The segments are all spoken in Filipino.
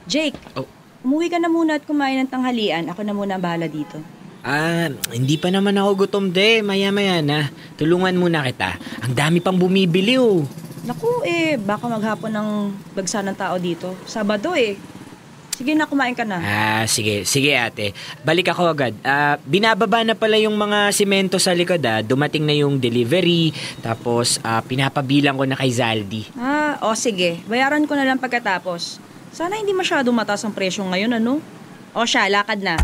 Jake, Oh. umuwi ka na muna at kumain ng tanghalian. Ako na muna ang bahala dito. Hindi pa naman ako gutom, Maya-maya na. Tulungan muna kita. Ang dami pang bumibili, oh. Naku, baka maghapon ng bagsa ng tao dito. Sabado Sige na, kumain ka na. Sige. Sige, ate. Balik ako agad. Binababa na pala yung mga simento sa likod, Dumating na yung delivery. Tapos, pinapabilang ko na kay Zaldi. Sige. Bayaran ko na lang pagkatapos. Sana hindi masyadong mataas ang presyo ngayon, ano? Siya, lakad na.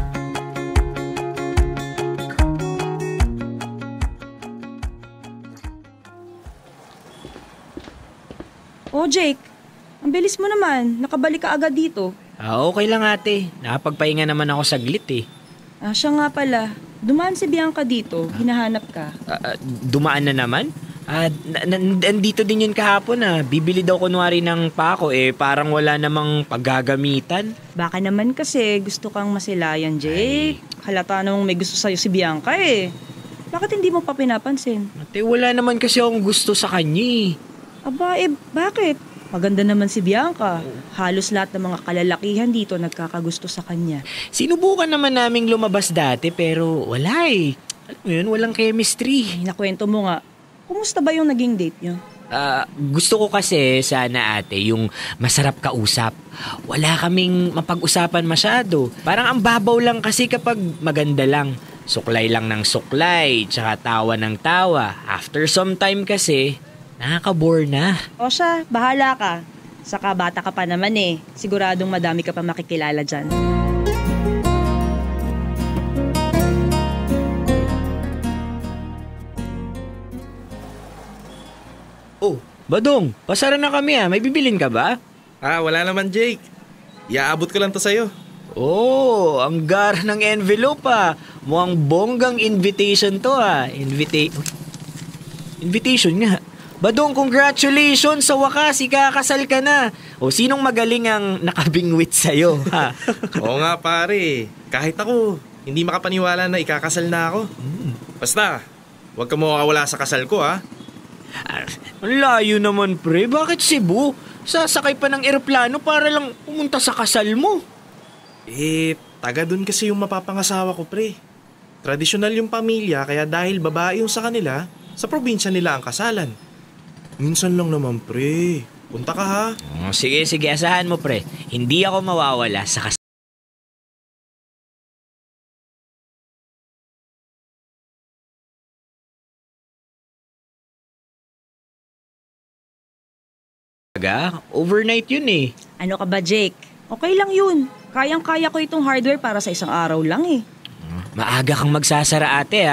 Jake, ang bilis mo naman. Nakabalik ka agad dito. Okay lang, ate. Nakapagpahinga naman ako saglit, Siya nga pala. Dumaan si Bianca dito. Hinahanap ka. Dumaan na naman? Nandito din yun kahapon, Bibili daw kunwari ng pako, parang wala namang paggagamitan. Baka naman kasi gusto kang masilayan, Jake. Halata namang may gusto sa'yo si Bianca, Bakit hindi mo pa pinapansin? Ate, wala naman kasi akong gusto sa kanya, Aba, bakit? Maganda naman si Bianca. Halos lahat ng mga kalalakihan dito nagkakagusto sa kanya. Sinubukan naman naming lumabas dati pero wala, Alam mo yun, walang chemistry. Nakwento mo nga. Kumusta ba yung naging date niyo? Gusto ko kasi sana, ate, yung masarap kausap. Wala kaming mapag-usapan masyado. Parang ang babaw lang kasi kapag maganda lang. Suklay lang ng suklay, tsaka tawa ng tawa. After some time kasi, nakaka-bore na. Siya, bahala ka. Saka bata ka pa naman Siguradong madami ka pa makikilala dyan. Badong, pasara na kami May bibilin ka ba? Wala naman, Jake. Iaabot ko lang to sa'yo. Ang gar ng envelope Mukhang bonggang invitation to Invitation nga. Badong, congratulations! Sa wakas, ikakasal ka na. Sinong magaling ang nakabingwit sa'yo, Oo nga, pare. Kahit ako, hindi makapaniwala na ikakasal na ako. Basta, huwag ka mawawala sa kasal ko, Ang layo naman, pre. Bakit Cebu? Sasakay pa ng eroplano para lang pumunta sa kasal mo. Taga dun kasi yung mapapangasawa ko, pre. Tradisyonal yung pamilya, kaya dahil babae yung sa kanila, sa probinsya nila ang kasalan. Minsan lang naman, pre. Punta ka, ha? Sige, asahan mo, pre. Hindi ako mawawala sa kasal. Overnight yun Ano ka ba, Jake? Okay lang yun. Kayang-kaya ko itong hardware para sa isang araw lang Maaga kang magsasara, ate,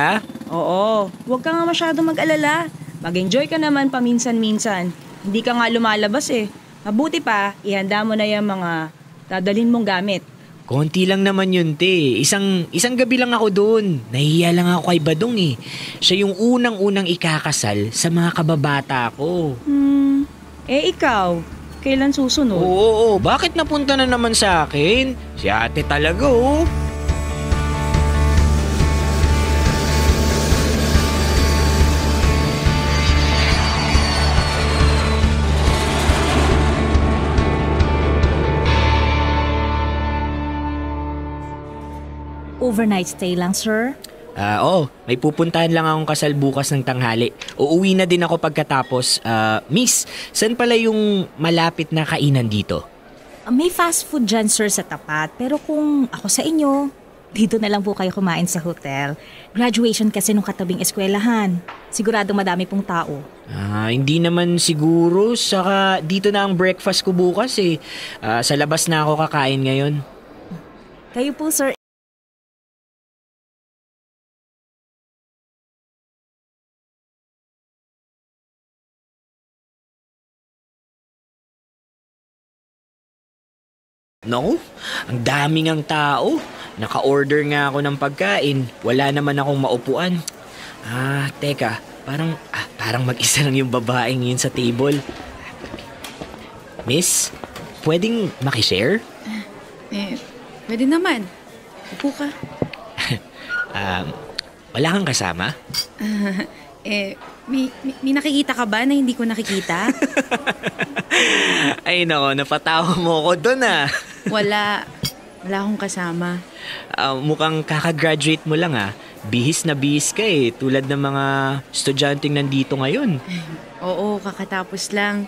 Oo, huwag ka nga masyado mag-alala. Mag-enjoy ka naman paminsan-minsan. Hindi ka nga lumalabas Mabuti pa, ihanda mo na yung mga dadalhin mong gamit. Konti lang naman yun, te. Isang gabi lang ako doon. Nahihiya lang ako kay Badong Siya yung unang-unang ikakasal sa mga kababata ko. Ikaw, kailan susunod? Oo, bakit napunta na naman sa akin? Si ate talaga, Overnight stay lang, sir? May pupuntahan lang akong kasal bukas ng tanghali. Uuwi na din ako pagkatapos. Miss, saan pala yung malapit na kainan dito? May fast food dyan, sir, sa tapat. Pero kung ako sa inyo, dito na lang po kayo kumain sa hotel. Graduation kasi nung katabing eskwelahan. Siguradong madami pong tao. Hindi naman siguro. Saka dito na ang breakfast ko bukas Sa labas na ako kakain ngayon. Kayo po, sir. No? Ang daming ang tao. Naka-order nga ako ng pagkain. Wala naman akong maupuan. Teka. Parang mag-isa lang yung babaeng yun sa table. Miss, pwedeng makishare? Pwede naman. Upo ka. Wala kang kasama? May nakikita ka ba na hindi ko nakikita? Ay nako, napatawa mo ko dun Wala. Wala akong kasama. Mukhang kakagraduate mo lang Bihis na bihis ka tulad ng mga estudyanteng nandito ngayon. Oo, kakatapos lang.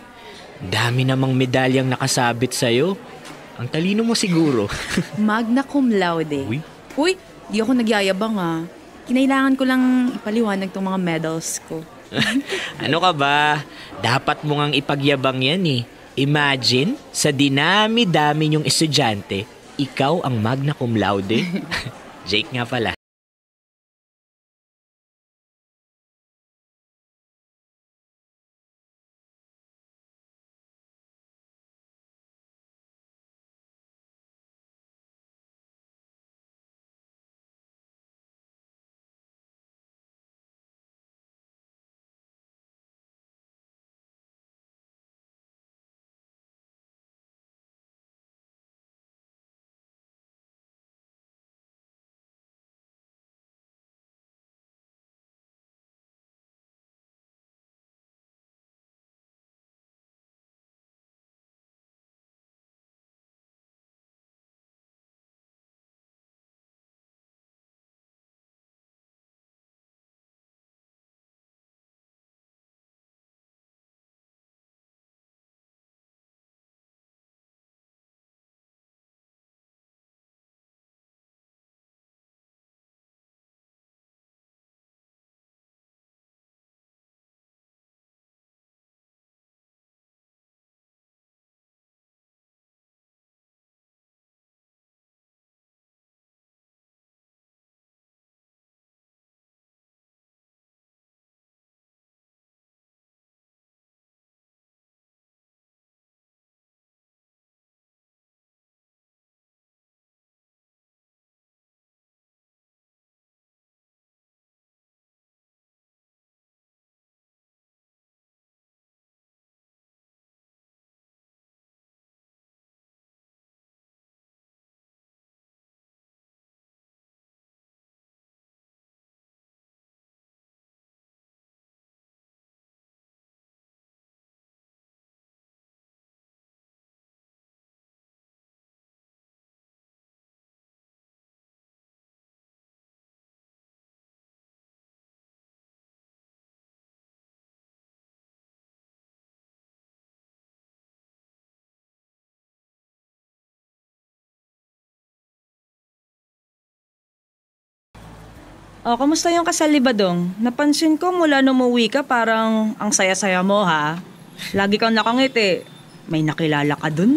Dami namang medalyang nakasabit sa'yo. Ang talino mo siguro. Magna cum laude. Uy, di ako nagyayabang Kinailangan ko lang ipaliwanag tong mga medals ko. Ano ka ba? Dapat mo ngang ipagyabang yan Imagine, sa dinami-dami niyong estudyante, ikaw ang magna cum laude. Jake nga pala. Kamusta yung kasal ni Badong? Napansin ko mula nung umuwi ka parang ang saya-saya mo Lagi kang nakangiti. May nakilala ka dun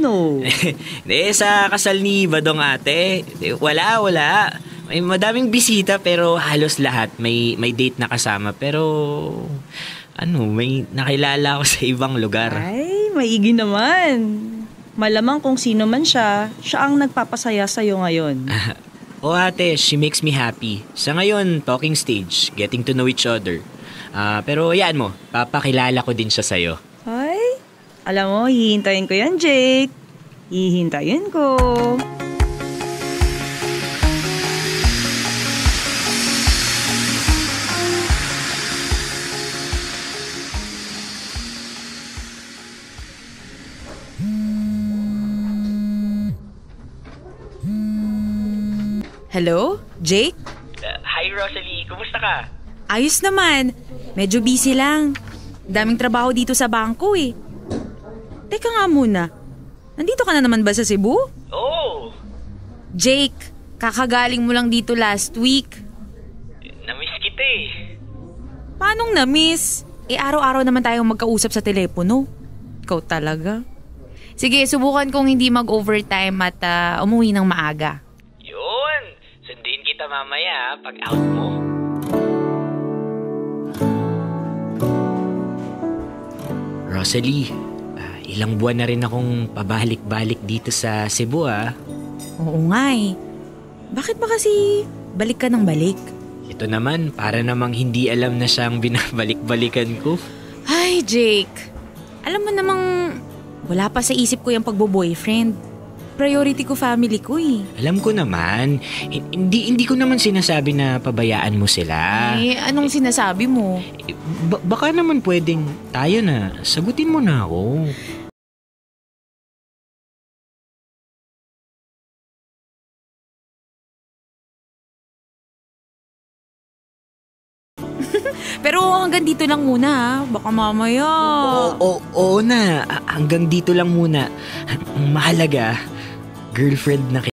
sa kasal ni Badong ate, wala. May madaming bisita pero halos lahat may date na kasama. Pero may nakilala ako sa ibang lugar. Ay, maigi naman. Malamang kung sino man siya ang nagpapasaya sa'yo ngayon. Ate, she makes me happy. Sa ngayon, talking stage, getting to know each other. Pero yan mo, papakilala ko din siya sa'yo. Ay, alam mo, hihintayin ko yan, Jake. Hihintayin ko. Hello? Jake? Hi, Rosalie. Kumusta ka? Ayos naman. Medyo busy lang. Daming trabaho dito sa bangko Teka nga muna. Nandito ka na naman ba sa Cebu? Oo. Jake, kakagaling mo lang dito last week. Namiss kita Paanong namiss? Araw-araw naman tayong magkausap sa telepono. Ikaw talaga. Sige, subukan kong hindi mag-overtime at umuwi ng maaga. Sundin kita mamaya pag out mo. Rosalie, ilang buwan na rin akong pabalik-balik dito sa Cebu Oo nga Bakit ba kasi balik ka ng balik? Ito naman, para namang hindi alam na siyang binabalik-balikan ko. Ay, Jake. Alam mo namang wala pa sa isip ko yung pagbo-boyfriend. Priority ko family ko Alam ko naman. Hindi ko naman sinasabi na pabayaan mo sila. Anong sinasabi mo? Baka naman pwedeng tayo na. Sagutin mo na ako. Pero hanggang dito lang muna ha. Baka mamaya. Oo na, hanggang dito lang muna. Ang mahalaga, girlfriend na kita.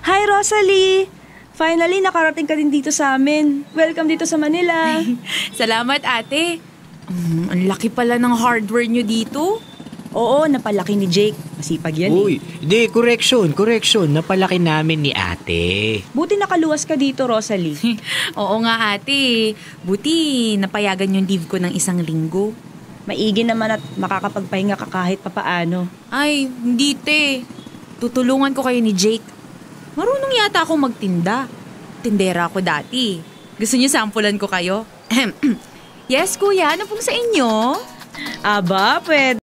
Hi, Rosalie! Finally, nakarating ka din dito sa amin. Welcome dito sa Manila. Salamat ate. Ang laki pala ng hardware nyo dito. Oo, napalaki ni Jake. Masipag yan Uy, di, correction. Napalaki namin ni ate. Buti nakaluwas ka dito, Rosalie. Oo nga ate. Buti napayagan yung leave ko ng 1 linggo. Maigi naman at makakapagpahinga ka kahit papaano. Ay, hindi te. Tutulungan ko kayo ni Jake. Marunong yata ako magtinda. Tindera ako dati. Gusto niyo sampulan ko kayo? Yes, kuya. Ano pong sa inyo? Aba, pwede.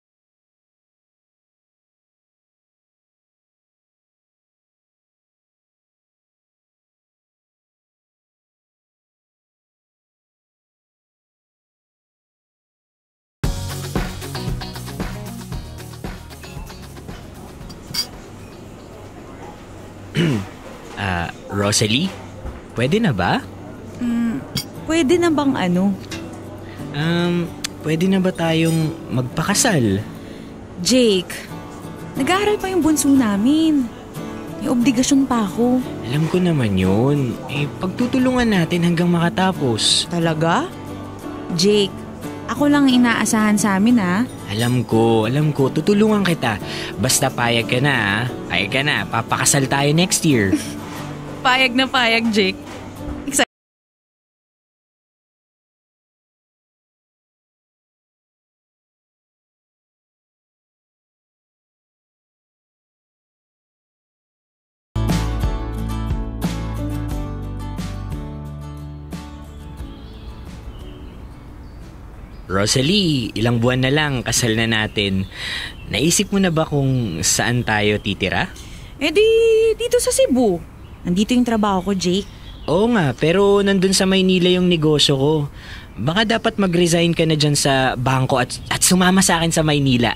Rosalie, pwede na ba? Pwede na bang ano? Pwede na ba tayong magpakasal? Jake, nag-aaral pa yung bunso namin. May obligasyon pa ako. Alam ko naman yun. Pagtutulungan natin hanggang makatapos. Talaga? Jake, ako lang inaasahan sa amin ha. Alam ko. Tutulungan kita. Basta payag ka na ha. Payag ka na. Papakasal tayo next year. Payag na payag, Jake. Rosalie, ilang buwan na lang kasal na natin. Naisip mo na ba kung saan tayo titira? Dito sa Cebu. Nandito yung trabaho ko, Jake. Oo nga, pero nandun sa Maynila yung negosyo ko. Baka dapat mag-resign ka na dyan sa bangko at sumama sa akin sa Maynila.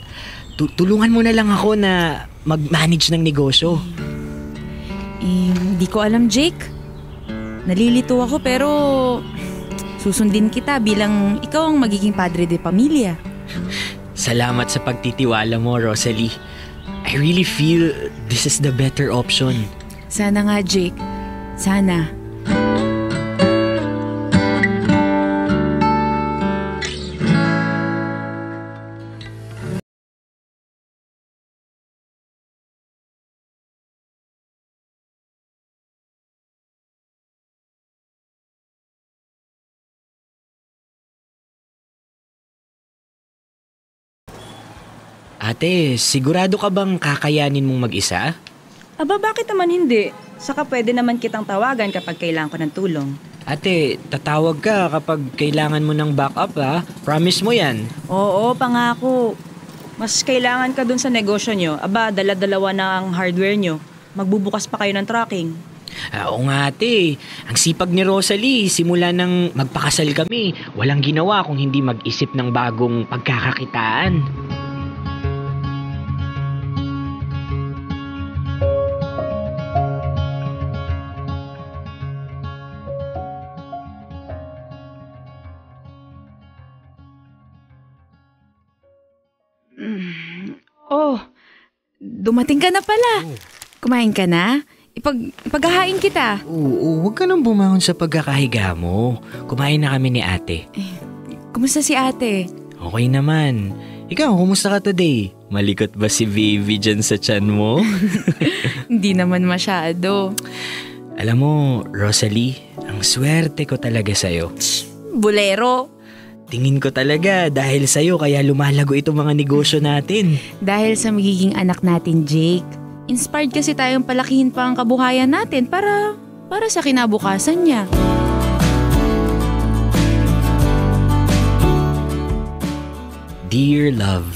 Tulungan mo na lang ako na mag-manage ng negosyo. Hindi ko alam, Jake. Nalilito ako pero susundin kita bilang ikaw ang magiging padre de pamilya. Salamat sa pagtitiwala mo, Rosalie. I really feel this is the better option. Sana nga, Jake. Sana. Ate, sigurado ka bang kakayanin mong mag-isa? Aba, bakit naman hindi? Saka pwede naman kitang tawagan kapag kailangan ko ng tulong. Ate, tatawag ka kapag kailangan mo ng backup ha? Promise mo yan. Oo, pangako. Mas kailangan ka dun sa negosyo nyo. Aba, dala-dalawa na ang hardware nyo. Magbubukas pa kayo ng tracking. Oo nga ate, ang sipag ni Rosalie, simula nang magpakasal kami, walang ginawa kung hindi mag-isip ng bagong pagkakakitaan. Oh, dumating ka na pala. Kumain ka na? Ipaghahain kita. Oo, huwag ka nang bumangon sa pagkakahiga mo. Kumain na kami ni ate. Kumusta si ate? Okay naman. Ikaw, kumusta ka today? Malikot ba si baby dyan sa tiyan mo? Hindi naman masyado. Alam mo, Rosalie, ang swerte ko talaga sa'yo. Bolero. Tingin ko talaga dahil sa'yo kaya lumalago itong mga negosyo natin. Dahil sa magiging anak natin, Jake. Inspired kasi tayong palakihin pa ang kabuhayan natin para sa kinabukasan niya. Dear love,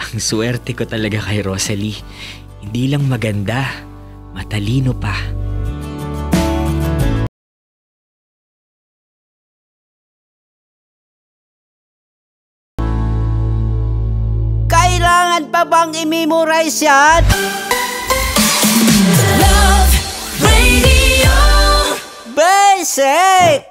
ang swerte ko talaga kay Rosalie. Hindi lang maganda, matalino pa. Kailangan pa bang i-memorize yan? Love Radio. Basic!